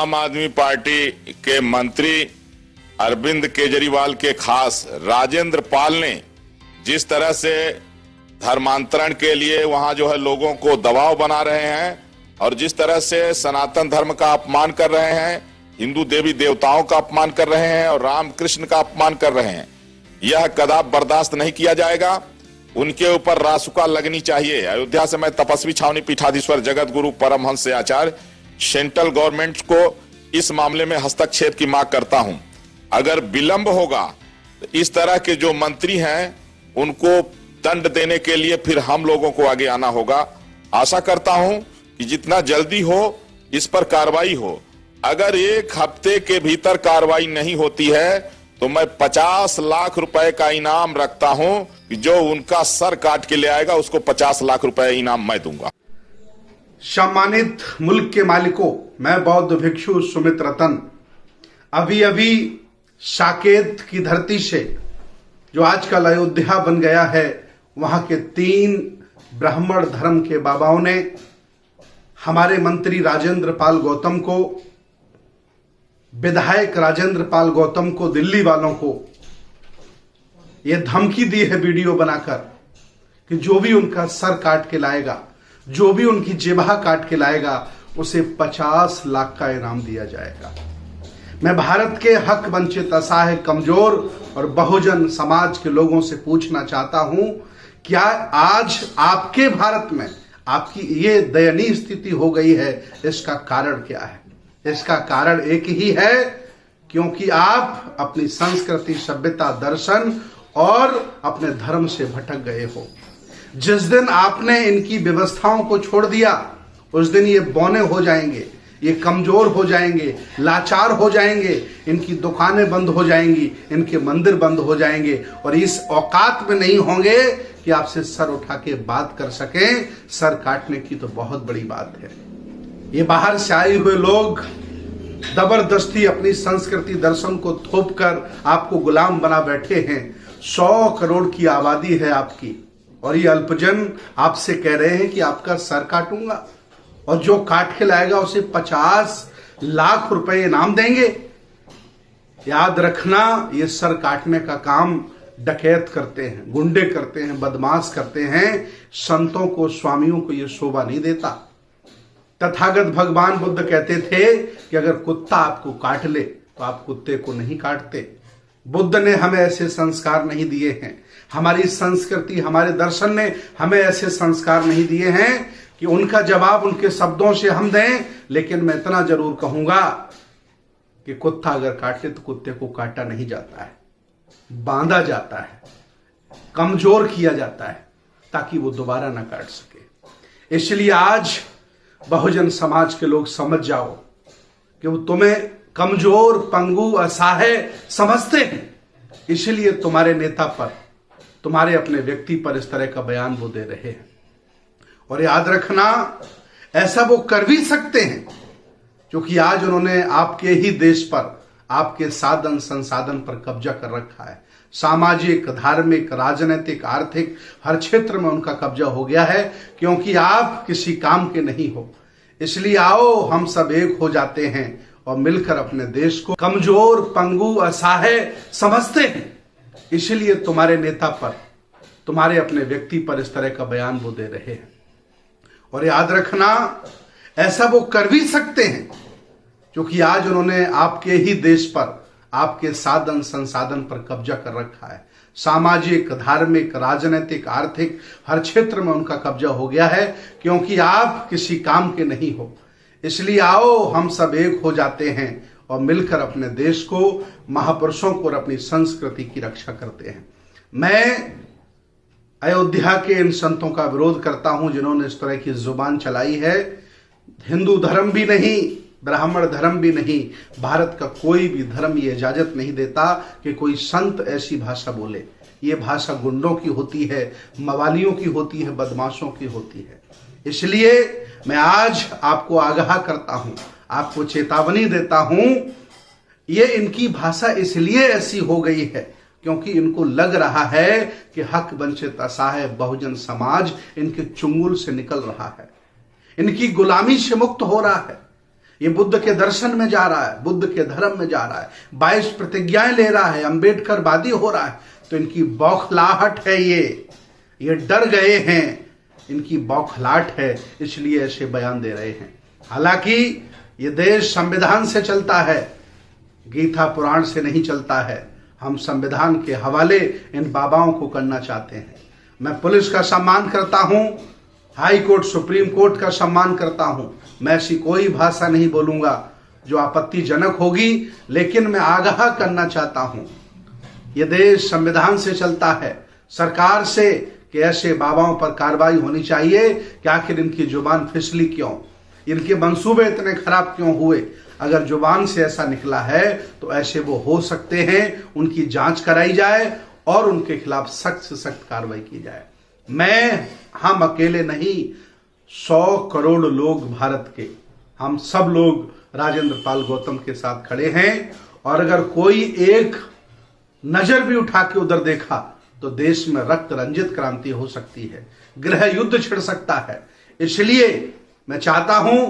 आम आदमी पार्टी के मंत्री अरविंद केजरीवाल के खास राजेंद्र पाल ने जिस तरह से धर्मांतरण के लिए वहां जो है लोगों को दबाव बना रहे हैं और जिस तरह से सनातन धर्म का अपमान कर रहे हैं, हिंदू देवी देवताओं का अपमान कर रहे हैं और राम कृष्ण का अपमान कर रहे हैं, यह कदापि बर्दाश्त नहीं किया जाएगा। उनके ऊपर रासुका लगनी चाहिए। अयोध्या से मैं तपस्वी छावनी पीठाधीश्वर जगत गुरु परमहंस आचार्य सेंट्रल गवर्नमेंट को इस मामले में हस्तक्षेप की मांग करता हूं। अगर विलंब होगा तो इस तरह के जो मंत्री हैं उनको दंड देने के लिए फिर हम लोगों को आगे आना होगा। आशा करता हूं कि जितना जल्दी हो इस पर कार्रवाई हो। अगर एक हफ्ते के भीतर कार्रवाई नहीं होती है तो मैं 50 लाख रुपए का इनाम रखता हूं कि जो उनका सर काट के ले आएगा उसको 50 लाख रुपए इनाम मैं दूंगा। सम्मानित मुल्क के मालिकों, मैं बौद्ध भिक्षु सुमित रतन अभी साकेत की धरती से जो आजकल अयोध्या बन गया है, वहां के 3 ब्राह्मण धर्म के बाबाओं ने हमारे मंत्री राजेंद्र पाल गौतम को, विधायक राजेंद्र पाल गौतम को, दिल्ली वालों को यह धमकी दी है वीडियो बनाकर कि जो भी उनका सर काट के लाएगा, जो भी उनकी जिह्वा काट के लाएगा, उसे 50 लाख का इनाम दिया जाएगा। मैं भारत के हक वंचित, असहाय, कमजोर और बहुजन समाज के लोगों से पूछना चाहता हूं, क्या आज आपके भारत में आपकी ये दयनीय स्थिति हो गई है, इसका कारण क्या है? इसका कारण एक ही है, क्योंकि आप अपनी संस्कृति, सभ्यता, दर्शन और अपने धर्म से भटक गए हो। जिस दिन आपने इनकी व्यवस्थाओं को छोड़ दिया, उस दिन ये बौने हो जाएंगे, ये कमजोर हो जाएंगे, लाचार हो जाएंगे, इनकी दुकानें बंद हो जाएंगी, इनके मंदिर बंद हो जाएंगे और इस औकात में नहीं होंगे कि आपसे सर उठा के बात कर सकें। सर काटने की तो बहुत बड़ी बात है। ये बाहर से आए हुए लोग जबरदस्ती अपनी संस्कृति, दर्शन को थोप कर आपको गुलाम बना बैठे हैं। 100 करोड़ की आबादी है आपकी और ये अल्पजन आपसे कह रहे हैं कि आपका सर काटूंगा और जो काट के लाएगा उसे 50 लाख रुपए इनाम देंगे। याद रखना, ये सर काटने का काम डकैत करते हैं, गुंडे करते हैं, बदमाश करते हैं। संतों को, स्वामियों को यह शोभा नहीं देता। तथागत भगवान बुद्ध कहते थे कि अगर कुत्ता आपको काट ले तो आप कुत्ते को नहीं काटते। बुद्ध ने हमें ऐसे संस्कार नहीं दिए हैं। हमारी संस्कृति, हमारे दर्शन ने हमें ऐसे संस्कार नहीं दिए हैं कि उनका जवाब उनके शब्दों से हम दें। लेकिन मैं इतना जरूर कहूंगा कि कुत्ता अगर काटे तो कुत्ते को काटा नहीं जाता है, बांधा जाता है, कमजोर किया जाता है ताकि वो दोबारा ना काट सके। इसलिए आज बहुजन समाज के लोग समझ जाओ कि वो तुम्हें कमजोर, पंगु, असहाय समझते हैं। इसलिए तुम्हारे नेता पर, तुम्हारे अपने व्यक्ति पर इस तरह का बयान वो दे रहे हैं। और याद रखना, ऐसा वो कर भी सकते हैं क्योंकि आज उन्होंने आपके ही देश पर, आपके साधन संसाधन पर कब्जा कर रखा है। सामाजिक, धार्मिक, राजनीतिक, आर्थिक हर क्षेत्र में उनका कब्जा हो गया है क्योंकि आप किसी काम के नहीं हो। इसलिए आओ हम सब एक हो जाते हैं और मिलकर अपने देश को, कमजोर, पंगु, असहाय समझते हैं। इसलिए तुम्हारे नेता पर, तुम्हारे अपने व्यक्ति पर इस तरह का बयान वो दे रहे हैं। और याद रखना, ऐसा वो कर भी सकते हैं क्योंकि आज उन्होंने आपके ही देश पर, आपके साधन संसाधन पर कब्जा कर रखा है। सामाजिक, धार्मिक, राजनीतिक, आर्थिक हर क्षेत्र में उनका कब्जा हो गया है क्योंकि आप किसी काम के नहीं हो। इसलिए आओ हम सब एक हो जाते हैं और मिलकर अपने देश को, महापुरुषों को और अपनी संस्कृति की रक्षा करते हैं। मैं अयोध्या के इन संतों का विरोध करता हूं जिन्होंने इस तरह की जुबान चलाई है। हिंदू धर्म भी नहीं, ब्राह्मण धर्म भी नहीं, भारत का कोई भी धर्म ये इजाजत नहीं देता कि कोई संत ऐसी भाषा बोले। ये भाषा गुंडों की होती है, मवालियों की होती है, बदमाशों की होती है। इसलिए मैं आज आपको आगाह करता हूं, आपको चेतावनी देता हूं, ये इनकी भाषा इसलिए ऐसी हो गई है क्योंकि इनको लग रहा है कि हक वंचित, असहाय, बहुजन समाज इनके चुंगल से निकल रहा है, इनकी गुलामी से मुक्त हो रहा है। ये बुद्ध के दर्शन में जा रहा है, बुद्ध के धर्म में जा रहा है, 22 प्रतिज्ञाएं ले रहा है, अंबेडकरवादी हो रहा है, तो इनकी बौखलाहट है, ये डर गए हैं, इनकी बौखलाहट है, इसलिए ऐसे बयान दे रहे हैं। हालांकि ये देश संविधान से चलता है, गीता पुराण से नहीं चलता है। हम संविधान के हवाले इन बाबाओं को करना चाहते हैं। मैं पुलिस का सम्मान करता हूं, हाई कोर्ट सुप्रीम कोर्ट का सम्मान करता हूं। मैं ऐसी कोई भाषा नहीं बोलूंगा जो आपत्तिजनक होगी, लेकिन मैं आगाह करना चाहता हूं, यह देश संविधान से चलता है, सरकार से, कि ऐसे बाबाओं पर कार्रवाई होनी चाहिए कि आखिर इनकी जुबान फिसली क्यों, इनके मंसूबे इतने खराब क्यों हुए। अगर जुबान से ऐसा निकला है तो ऐसे वो हो सकते हैं, उनकी जांच कराई जाए और उनके खिलाफ सख्त से सख्त कार्रवाई की जाए। हम अकेले नहीं, 100 करोड़ लोग भारत के, हम सब लोग राजेंद्र पाल गौतम के साथ खड़े हैं। और अगर कोई एक नजर भी उठा के उधर देखा तो देश में रक्त रंजित क्रांति हो सकती है, गृह युद्ध छिड़ सकता है। इसलिए मैं चाहता हूं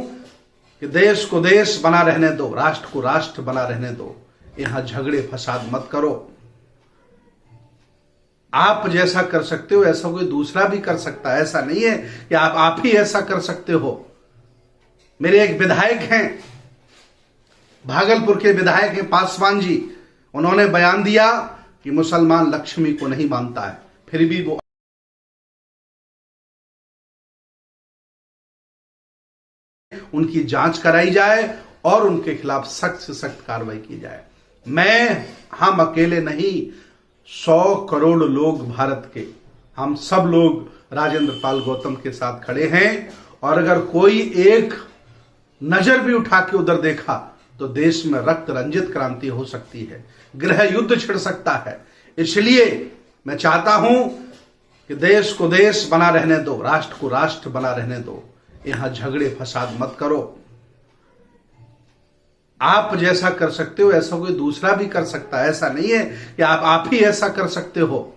कि देश को देश बना रहने दो, राष्ट्र को राष्ट्र बना रहने दो, यहां झगड़े फसाद मत करो। आप जैसा कर सकते हो ऐसा कोई दूसरा भी कर सकता है, ऐसा नहीं है कि आप ही ऐसा कर सकते हो। मेरे एक विधायक हैं, भागलपुर के विधायक हैं पासवान जी, उन्होंने बयान दिया कि मुसलमान लक्ष्मी को नहीं मानता है, फिर भी वो उनकी जांच कराई जाए और उनके खिलाफ सख्त से सख्त कार्रवाई की जाए। हम अकेले नहीं, 100 करोड़ लोग भारत के, हम सब लोग राजेंद्र पाल गौतम के साथ खड़े हैं। और अगर कोई एक नजर भी उठा के उधर देखा तो देश में रक्त रंजित क्रांति हो सकती है, गृह युद्ध छिड़ सकता है। इसलिए मैं चाहता हूं कि देश को देश बना रहने दो, राष्ट्र को राष्ट्र बना रहने दो, यहां झगड़े फसाद मत करो। आप जैसा कर सकते हो ऐसा कोई दूसरा भी कर सकता है, ऐसा नहीं है कि आप ही ऐसा कर सकते हो।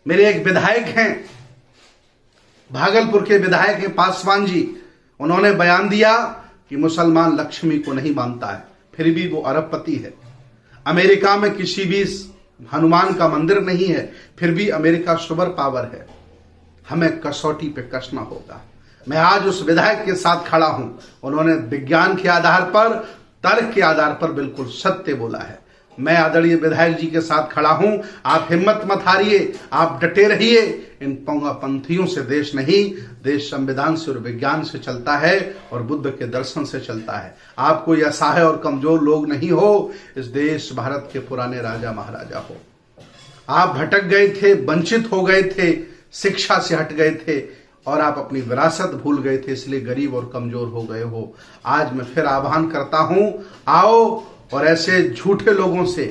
मेरे एक विधायक हैं, भागलपुर के विधायक हैं पासवान जी, उन्होंने बयान दिया कि मुसलमान लक्ष्मी को नहीं मानता है, फिर भी वो अरबपति है। अमेरिका में किसी भी हनुमान का मंदिर नहीं है, फिर भी अमेरिका सुपर पावर है। हमें कसौटी पे कसना होगा। मैं आज उस विधायक के साथ खड़ा हूं, उन्होंने विज्ञान के आधार पर, तर्क के आधार पर बिल्कुल सत्य बोला है। मैं आदरणीय विधायक जी के साथ खड़ा हूं। आप हिम्मत मत हारिए, आप डटे रहिए। इन पंथियों से देश नहीं, देश संविधान से और विज्ञान से चलता है और बुद्ध के दर्शन से चलता है। आप कोई असहाय और कमजोर लोग नहीं हो, इस देश भारत के पुराने राजा महाराजा हो। आप भटक गए थे, वंचित हो गए थे, शिक्षा से हट गए थे और आप अपनी विरासत भूल गए थे, इसलिए गरीब और कमजोर हो गए हो। आज मैं फिर आह्वान करता हूं, आओ और ऐसे झूठे लोगों से,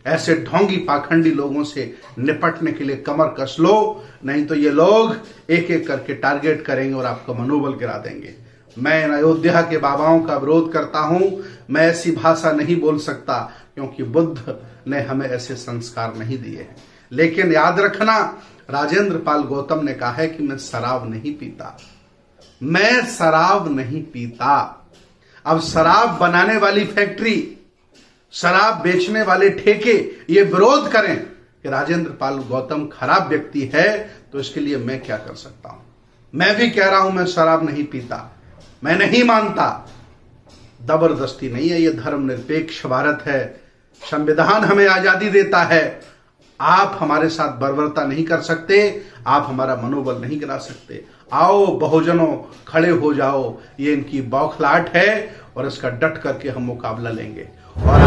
ऐसे ढोंगी पाखंडी लोगों से निपटने के लिए कमर कस लो, नहीं तो ये लोग एक एक करके टारगेट करेंगे और आपका मनोबल गिरा देंगे। मैं इन अयोध्या के बाबाओं का विरोध करता हूं। मैं ऐसी भाषा नहीं बोल सकता क्योंकि बुद्ध ने हमें ऐसे संस्कार नहीं दिए हैं। लेकिन याद रखना, राजेंद्र पाल गौतम ने कहा है कि मैं शराब नहीं पीता, मैं शराब नहीं पीता। अब शराब बनाने वाली फैक्ट्री, शराब बेचने वाले ठेके ये विरोध करें कि राजेंद्र पाल गौतम खराब व्यक्ति है, तो इसके लिए मैं क्या कर सकता हूं। मैं भी कह रहा हूं मैं शराब नहीं पीता, मैं नहीं मानता। जबरदस्ती नहीं है, ये धर्मनिरपेक्ष भारत है, संविधान हमें आजादी देता है। आप हमारे साथ बर्बरता नहीं कर सकते, आप हमारा मनोबल नहीं गिरा सकते। आओ बहुजनों, खड़े हो जाओ। ये इनकी बौखलाहट है और इसका डट करके हम मुकाबला लेंगे। और